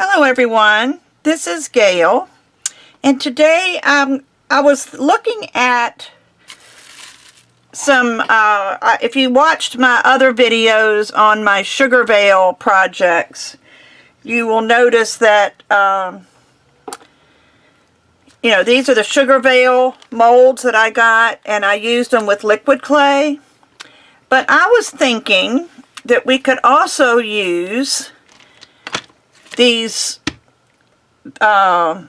Hello everyone, this is Gayle, and today I was looking at some, if you watched my other videos on my sugar veil projects, you will notice that, these are the sugar veil molds that I got, and I used them with liquid clay. But I was thinking that we could also use these, I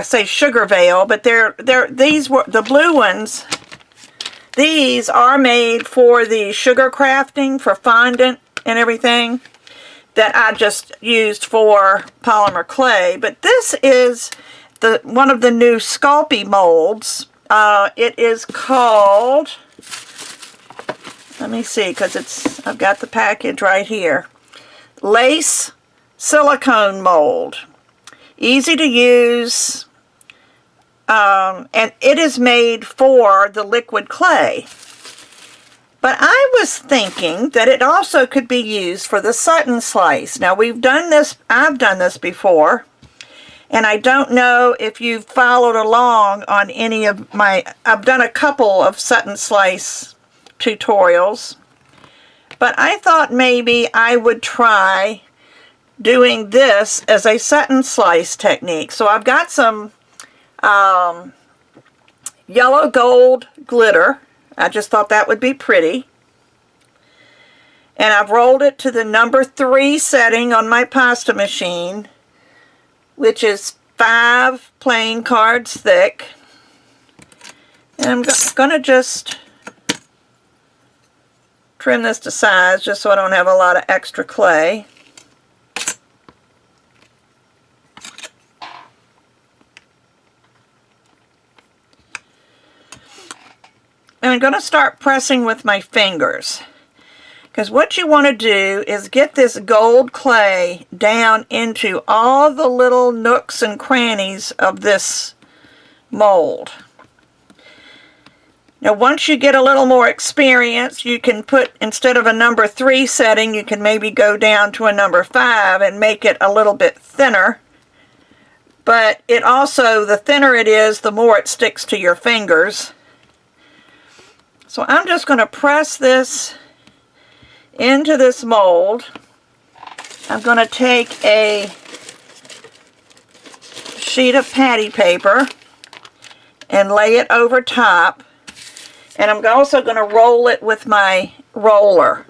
say sugar veil, but these were the blue ones. These are made for the sugar crafting, for fondant and everything, that I just used for polymer clay. But this is one of the new Sculpey molds. It is called, let me see, because I've got the package right here. Lace silicone mold. Easy to use, and it is made for the liquid clay. But I was thinking that it also could be used for the Sutton slice. Now I've done this before, and I don't know if you've followed along on any of I've done a couple of Sutton slice tutorials, but I thought maybe I would try doing this as a Sutton slice technique. So I've got some yellow gold glitter. I just thought that would be pretty. And I've rolled it to the number 3 setting on my pasta machine, which is 5 playing cards thick. And I'm going to just trim this to size just so I don't have a lot of extra clay. And I'm going to start pressing with my fingers, because what you want to do is get this gold clay down into all the little nooks and crannies of this mold. Now once you get a little more experience, you can put, instead of a number 3 setting, you can maybe go down to a number 5 and make it a little bit thinner. But it also, the thinner it is, the more it sticks to your fingers. So I'm just going to press this into this mold. I'm going to take a sheet of patty paper and lay it over top. And I'm also going to roll it with my roller.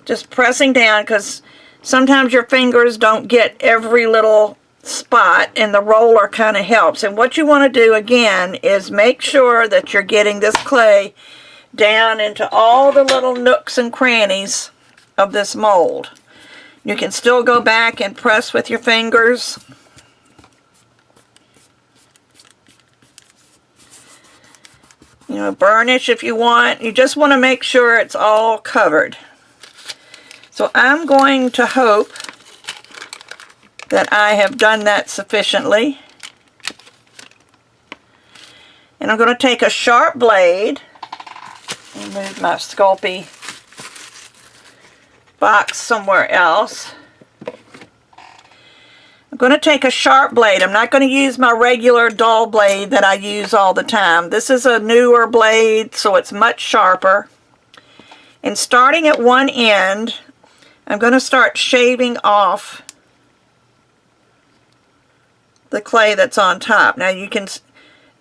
Just pressing down, because sometimes your fingers don't get every little spot, and the roller kind of helps. And what you want to do again is make sure that you're getting this clay down into all the little nooks and crannies of this mold. You can still go back and press with your fingers. Burnish if you want. You just want to make sure it's all covered. So I'm going to hope that I have done that sufficiently. And I'm going to take a sharp blade and move my Sculpey box somewhere else. I'm going to take a sharp blade. I'm not going to use my regular dull blade that I use all the time. This is a newer blade, so it's much sharper. And starting at one end, I'm going to start shaving off the clay that's on top. Now you can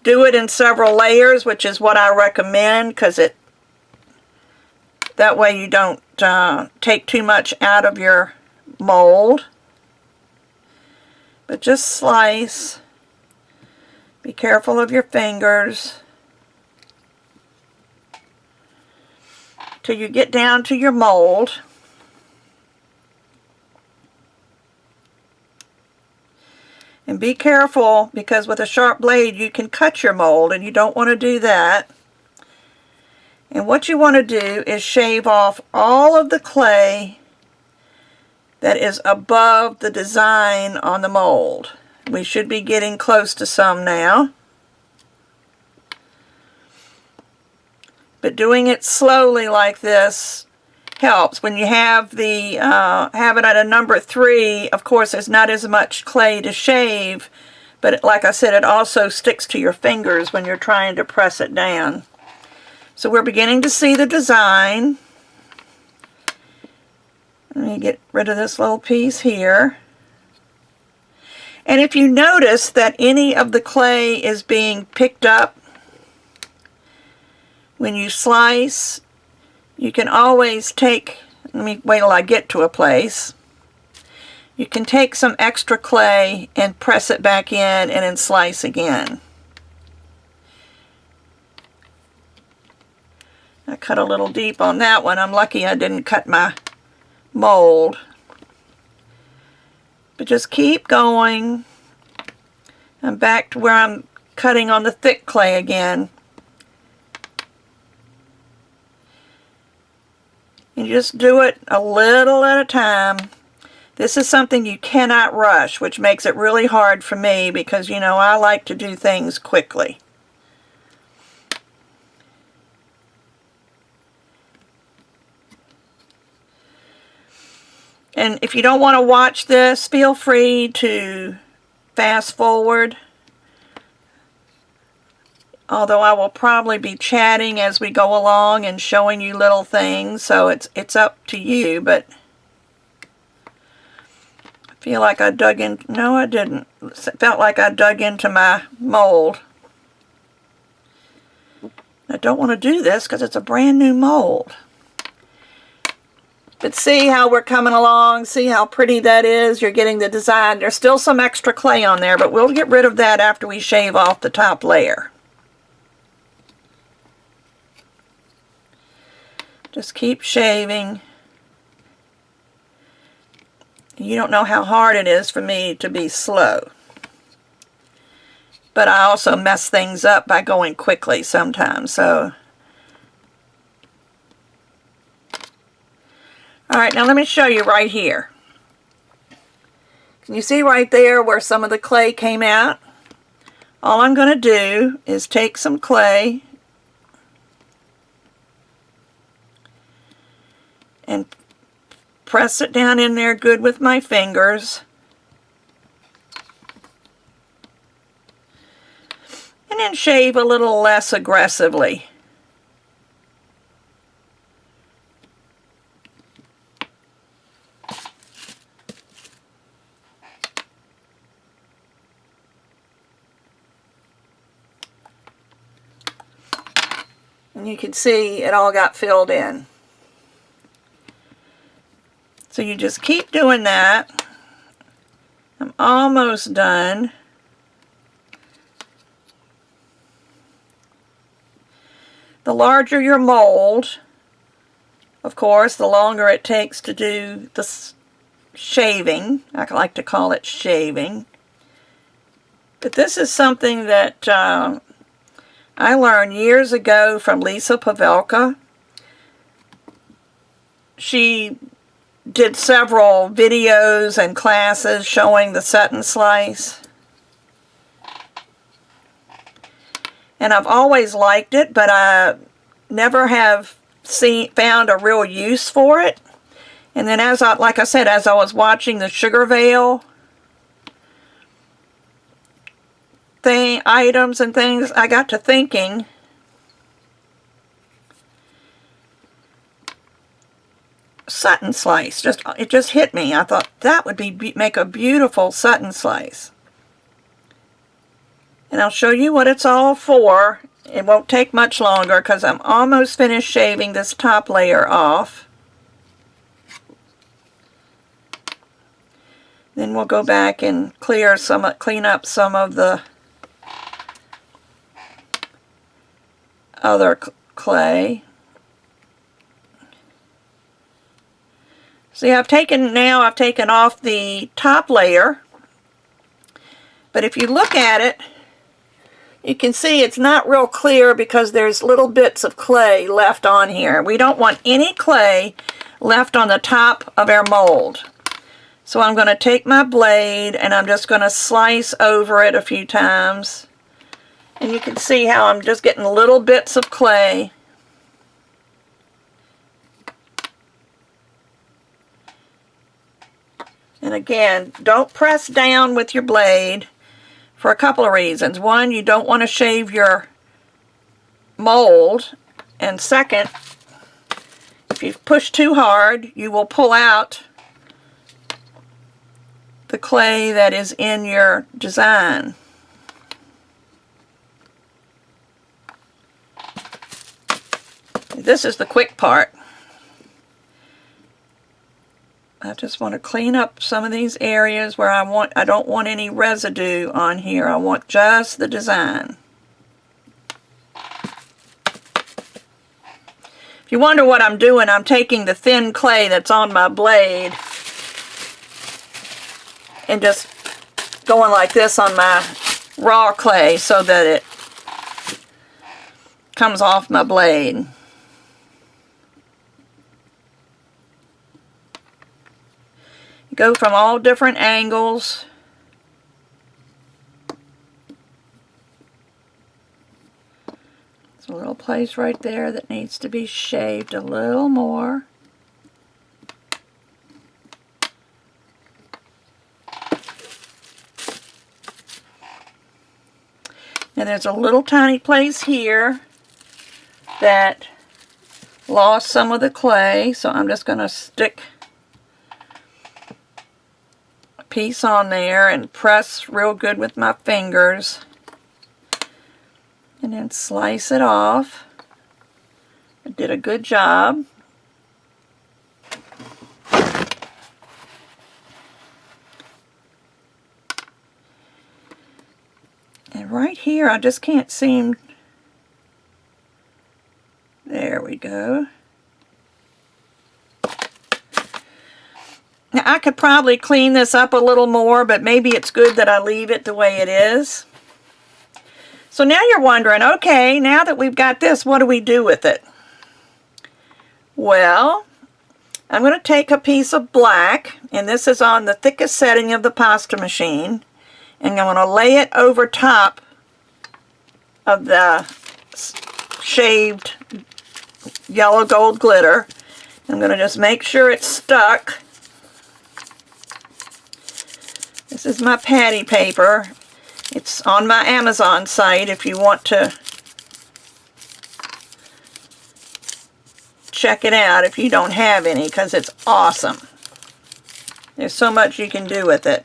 do it in several layers, which is what I recommend, because that way you don't take too much out of your mold. But just slice. Be careful of your fingers till you get down to your mold. And be careful, because with a sharp blade you can cut your mold, and you don't want to do that. And what you want to do is shave off all of the clay that is above the design on the mold. We should be getting close to some now. But doing it slowly like this helps. When you have the have it at a number 3, of course there's not as much clay to shave, but like I said, it also sticks to your fingers when you're trying to press it down. So we're beginning to see the design. Let me get rid of this little piece here. And if you notice that any of the clay is being picked up when you slice, you can always take, let me wait till I get to a place. You can take some extra clay and press it back in and then slice again. I cut a little deep on that one. I'm lucky I didn't cut my mold. But just keep going. I'm back to where I'm cutting on the thick clay again. You just do it a little at a time. This is something you cannot rush, which makes it really hard for me because, you know, I like to do things quickly. And if you don't want to watch this, feel free to fast forward. Although I will probably be chatting as we go along and showing you little things, so it's up to you, but I feel like I dug in. No, I didn't. It felt like I dug into my mold. I don't want to do this because it's a brand new mold. But see how we're coming along? See how pretty that is? You're getting the design. There's still some extra clay on there, but we'll get rid of that after we shave off the top layer. Just keep shaving. You don't know how hard it is for me to be slow. But I also mess things up by going quickly sometimes, so. Alright, now let me show you right here. Can you see right there where some of the clay came out? All I'm going to do is take some clay and press it down in there good with my fingers. And then shave a little less aggressively. And you can see it all got filled in. So you just keep doing that. I'm almost done. The larger your mold, of course, the longer it takes to do the shaving. I like to call it shaving. But this is something that I learned years ago from Lisa Pavelka. She did several videos and classes showing the Sutton slice. And I've always liked it, but I never have found a real use for it. And then like I said, as I was watching the sugar veil items and things, I got to thinking, Sutton slice. It just hit me. I thought that would make a beautiful Sutton slice. And I'll show you what it's all for. It won't take much longer because I'm almost finished shaving this top layer off. Then we'll go back and clean up some of the other clay. See, I've taken off the top layer, but if you look at it, you can see it's not real clear because there's little bits of clay left on here. We don't want any clay left on the top of our mold. So I'm going to take my blade and I'm just going to slice over it a few times. And you can see how I'm just getting little bits of clay. And again, don't press down with your blade for a couple of reasons. One, you don't want to shave your mold. And second, if you push too hard, you will pull out the clay that is in your design. This is the quick part. I just want to clean up some of these areas where I don't want any residue on here. I want just the design. If you wonder what I'm doing, I'm taking the thin clay that's on my blade and just going like this on my raw clay so that it comes off my blade. Go from all different angles. There's a little place right there that needs to be shaved a little more. And there's a little tiny place here that lost some of the clay, so I'm just going to stick piece on there and press real good with my fingers and then slice it off. I did a good job. And right here I just can't seem, there we go. Now I could probably clean this up a little more, but maybe it's good that I leave it the way it is. So now you're wondering, okay, now that we've got this, what do we do with it? Well, I'm going to take a piece of black, and this is on the thickest setting of the pasta machine, and I'm going to lay it over top of the shaved yellow gold glitter. I'm going to just make sure it's stuck. This is my patty paper. It's on my Amazon site if you want to check it out if you don't have any, because it's awesome. There's so much you can do with it.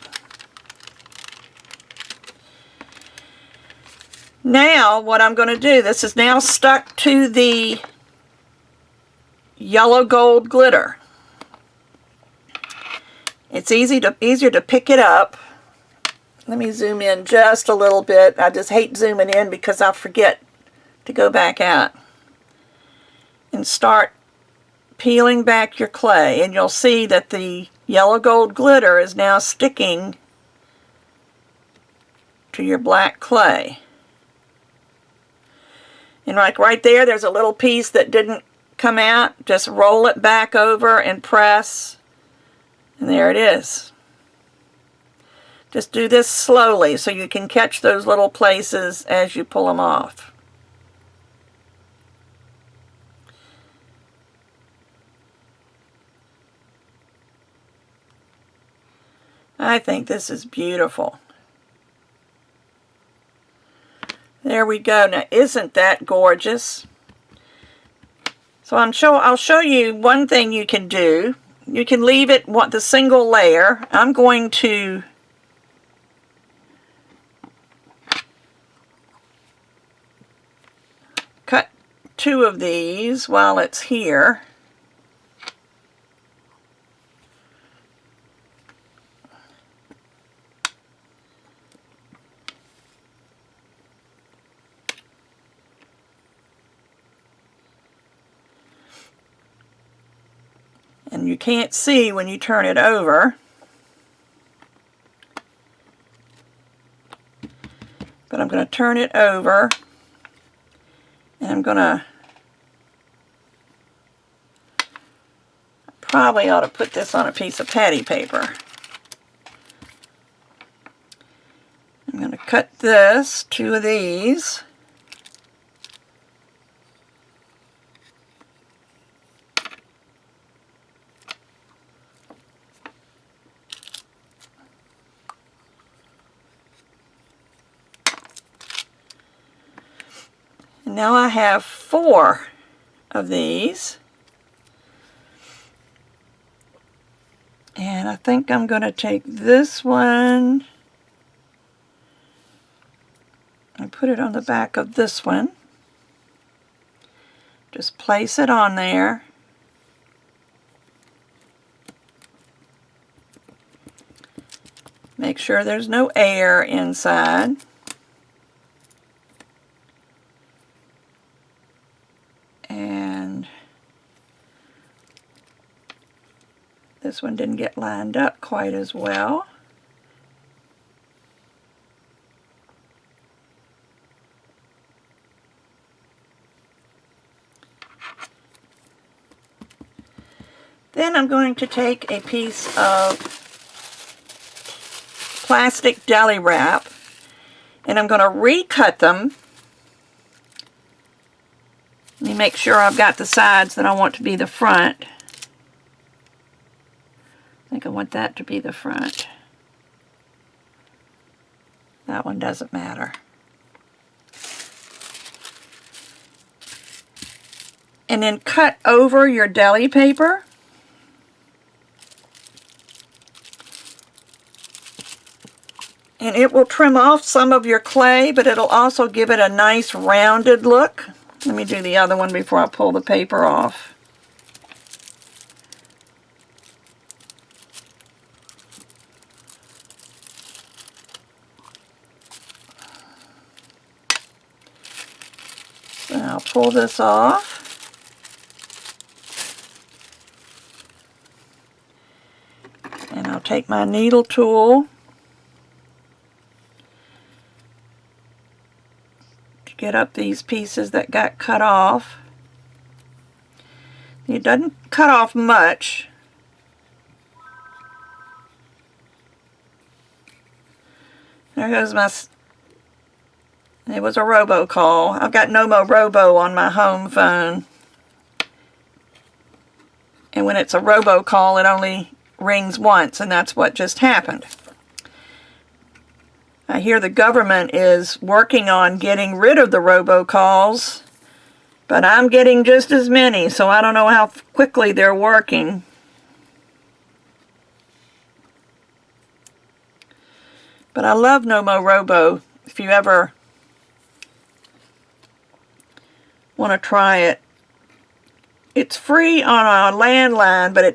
Now what I'm going to do, this is now stuck to the yellow gold glitter. It's easier to pick it up. Let me zoom in just a little bit. I just hate zooming in because I forget to go back out. And start peeling back your clay, and you'll see that the yellow gold glitter is now sticking to your black clay. And like right there, there's a little piece that didn't come out. Just roll it back over and press. And there it is. Just do this slowly so you can catch those little places as you pull them off. I think this is beautiful. There we go. Now, isn't that gorgeous? So I'll show you one thing you can do. You can leave it the single layer. I'm going to cut 2 of these while it's here. And you can't see when you turn it over. But I'm going to turn it over, and I'm going to, probably ought to put this on a piece of patty paper. I'm going to cut 2 of these. And now I have 4 of these. And I think I'm going to take this one and put it on the back of this one. Just place it on there. Make sure there's no air inside. And this one didn't get lined up quite as well. Then I'm going to take a piece of plastic deli wrap and I'm going to recut them. Let me make sure I've got the sides that I want to be the front. I think I want that to be the front. That one doesn't matter. And then cut over your deli paper. And it will trim off some of your clay, but it'll also give it a nice rounded look. Let me do the other one before I pull the paper off. So I'll pull this off. And I'll take my needle tool to get up these pieces that got cut off. It doesn't cut off much. There goes my... It was a robocall. I've got no more robo on my home phone. And when it's a robocall, it only rings once, and that's what just happened. I hear the government is working on getting rid of the robocalls, but I'm getting just as many, so I don't know how quickly they're working. But I love No Mo Robo. If you ever want to try it, it's free on a landline, but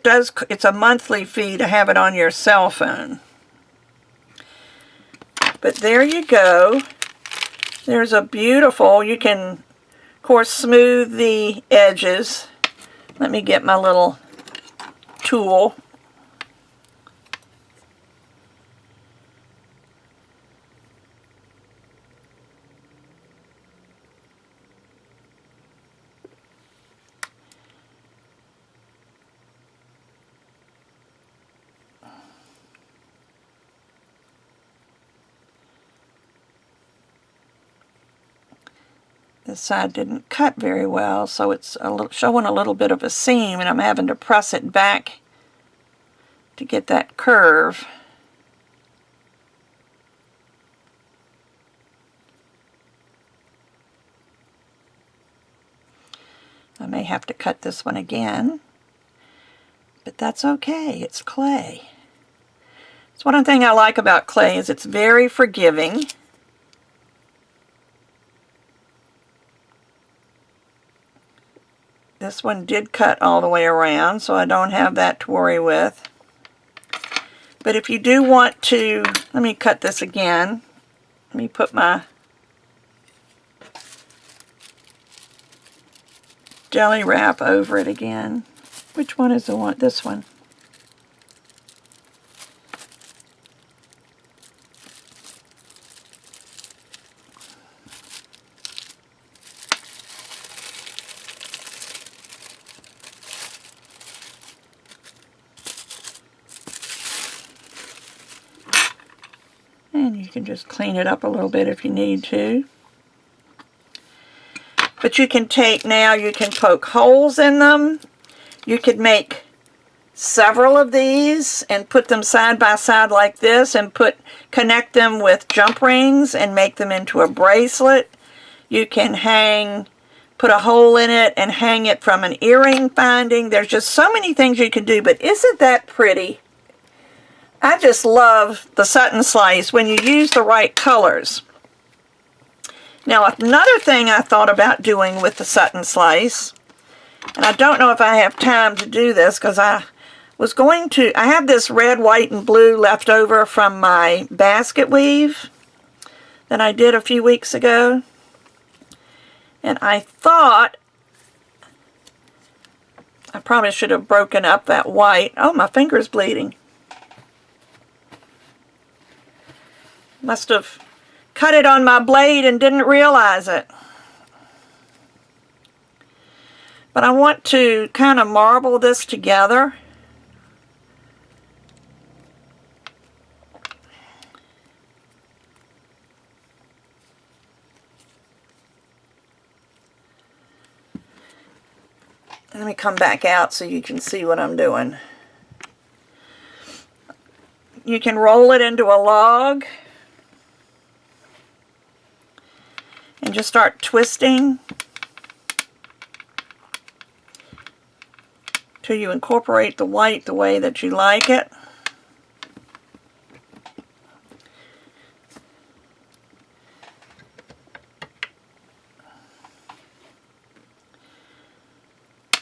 it's a monthly fee to have it on your cell phone. But there you go. There's a beautiful, you can of course smooth the edges. Let me get my little tool. This side didn't cut very well, so it's showing a little bit of a seam, and I'm having to press it back to get that curve. I may have to cut this one again, but that's okay. It's clay. It's one thing I like about clay is it's very forgiving. This one did cut all the way around, so I don't have that to worry with. But if you do want to, let me cut this again. Let me put my deli wrap over it again. Which one is the one? This one. And you can just clean it up a little bit if you need to. But you can take now, you can poke holes in them. You could make several of these and put them side by side like this and connect them with jump rings and make them into a bracelet. You can put a hole in it and hang it from an earring finding. There's just so many things you can do, but isn't that pretty? I just love the Sutton Slice when you use the right colors. Now, another thing I thought about doing with the Sutton Slice, and I don't know if I have time to do this because I have this red, white, and blue left over from my basket weave that I did a few weeks ago. And I thought I probably should have broken up that white. Oh, my finger's bleeding. Must have cut it on my blade and didn't realize it. But I want to kind of marble this together. Let me come back out so you can see what I'm doing. You can roll it into a log and just start twisting till you incorporate the white the way that you like it.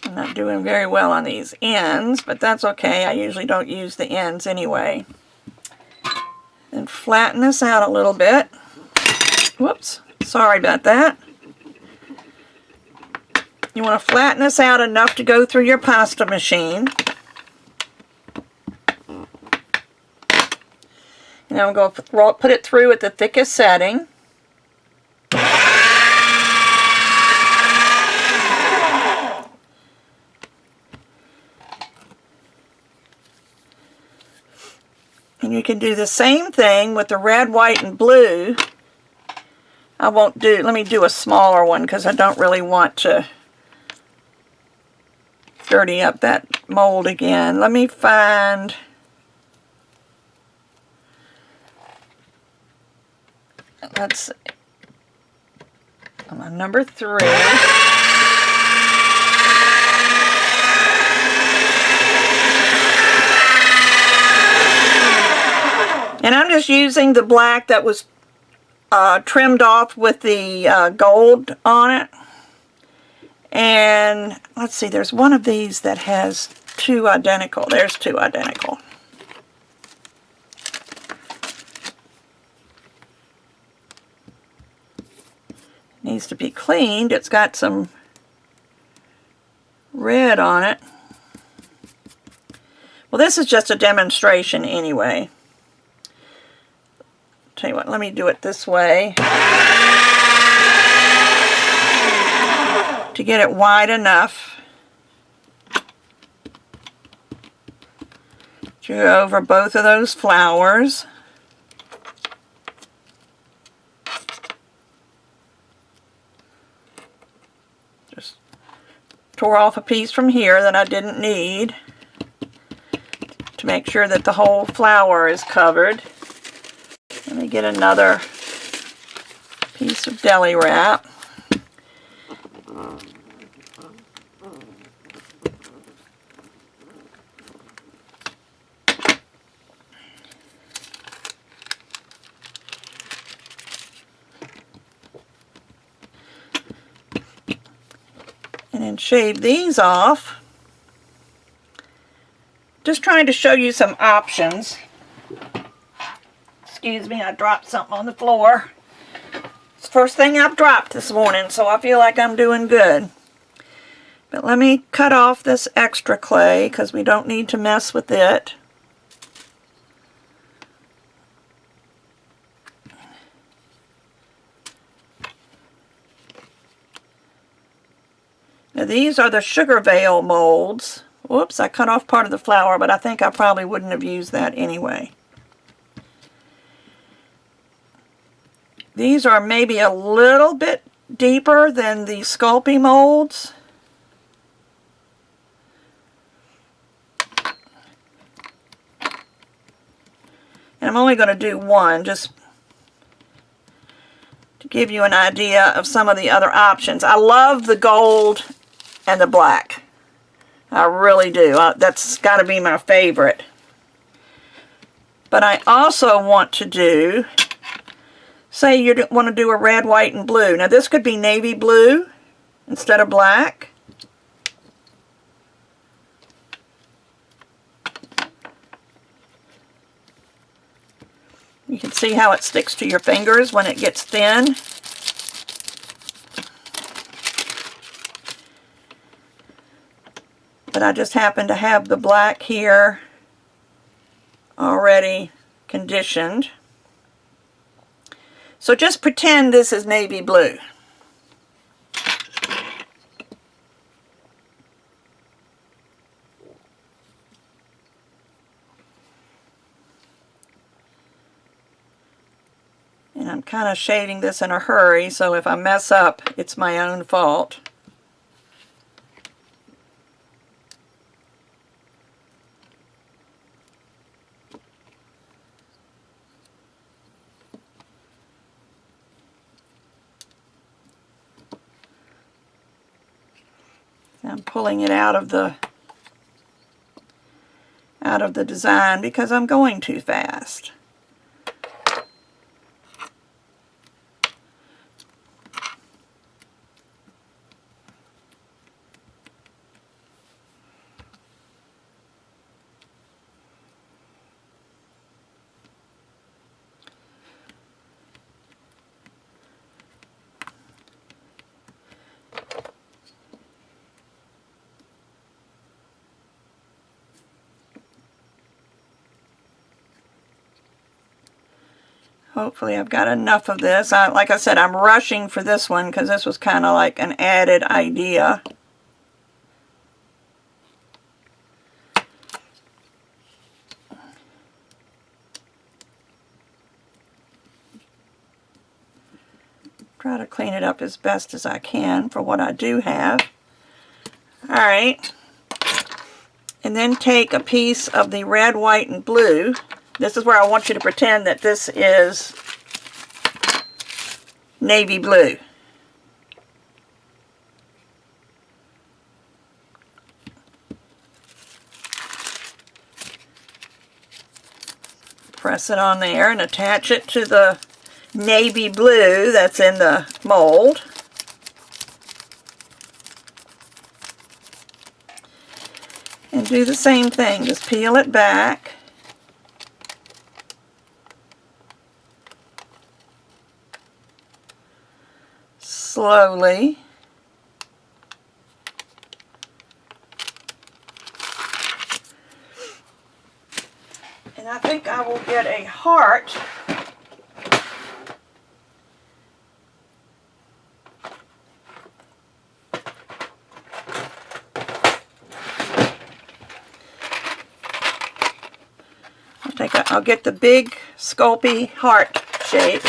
I'm not doing very well on these ends, but that's okay. I usually don't use the ends anyway. And flatten this out a little bit. Whoops, sorry about that. You want to flatten this out enough to go through your pasta machine. And I'm going to put it through at the thickest setting. And you can do the same thing with the red, white, and blue. Let me do a smaller one because I don't really want to dirty up that mold again. Let me find let's see. I'm on number 3. And I'm just using the black that was trimmed off with the gold on it. And let's see, there's one of these that has 2 identical. There's 2 identical. Needs to be cleaned. It's got some red on it. Well, this is just a demonstration anyway. Tell you what, let me do it this way to get it wide enough to go over both of those flowers. Just tore off a piece from here that I didn't need to make sure that the whole flower is covered. Let me get another piece of deli wrap. And then shave these off. Just trying to show you some options. Excuse me, I dropped something on the floor. It's the first thing I've dropped this morning, so I feel like I'm doing good. But let me cut off this extra clay because we don't need to mess with it. Now these are the Sugar Veil molds. Whoops, I cut off part of the flower, but I think I probably wouldn't have used that anyway. These are maybe a little bit deeper than the Sculpey molds. And I'm only going to do one just to give you an idea of some of the other options. I love the gold and the black. I really do. That's got to be my favorite. But I also want to do, say you want to do a red, white, and blue. Now this could be navy blue instead of black. You can see how it sticks to your fingers when it gets thin. But I just happen to have the black here already conditioned. So just pretend this is navy blue. And I'm kind of shading this in a hurry, so if I mess up, it's my own fault. I'm pulling it out of the design because I'm going too fast. Hopefully I've got enough of this. Like I said, I'm rushing for this one because this was kind of like an added idea. Try to clean it up as best as I can for what I do have. Alright. And then take a piece of the red, white, and blue. This is where I want you to pretend that this is navy blue. Press it on there and attach it to the navy blue that's in the mold. And do the same thing, just peel it back. Slowly. And I think I will get a heart. I'll get the big Sculpey heart shape.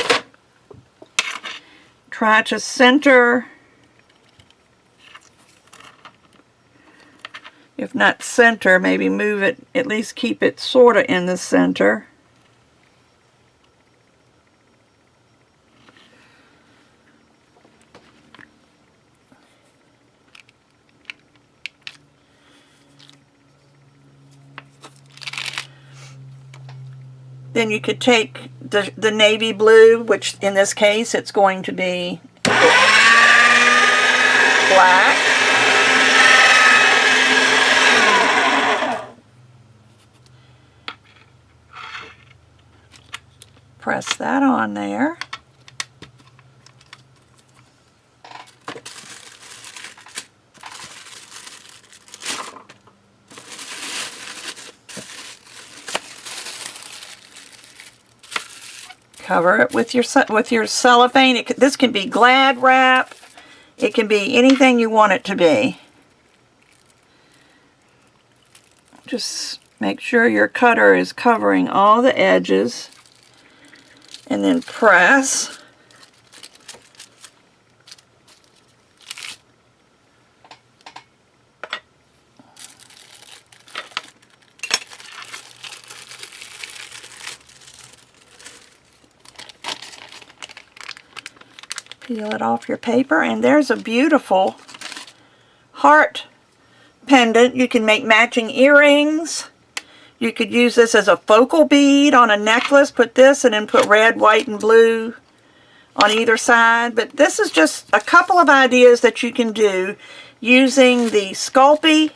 Try to center, if not center, maybe move it, at least keep it sort of in the center. Then you could take the navy blue, which in this case it's going to be black. Press that on there. Cover it with your cellophane. This can be Glad wrap. It can be anything you want it to be. Just make sure your cutter is covering all the edges, and then press. peel it off your paper, and there's a beautiful heart pendant. You can make matching earrings. You could use this as a focal bead on a necklace. Put this and then put red, white, and blue on either side. But this is just a couple of ideas that you can do using the Sculpey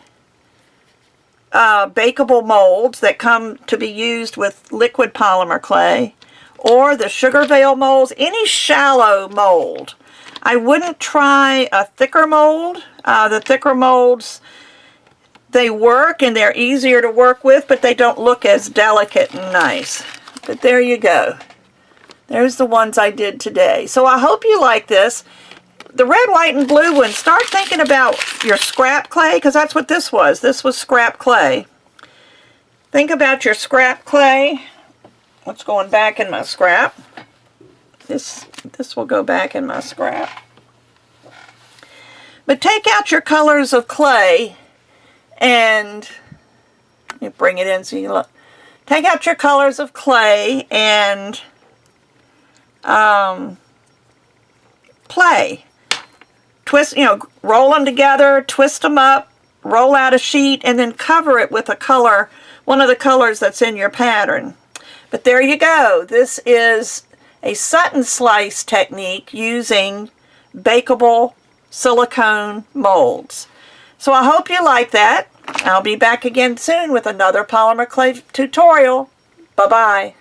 bakeable molds that come to be used with liquid polymer clay, or the Sugar Veil molds, any shallow mold. I wouldn't try a thicker mold. The thicker molds, they work and they're easier to work with, but they don't look as delicate and nice. But there you go. There's the ones I did today. So I hope you like this. The red, white, and blue one, start thinking about your scrap clay, because that's what this was. This was scrap clay. Think about your scrap clay. What's going back in my scrap? This will go back in my scrap. But take out your colors of clay and let me bring it in so you look. Take out your colors of clay and play. Twist, roll them together, twist them up, roll out a sheet, and then cover it with a color, one of the colors that's in your pattern. But there you go. This is a Sutton slice technique using bakeable silicone molds. So I hope you like that. I'll be back again soon with another polymer clay tutorial. Bye-bye.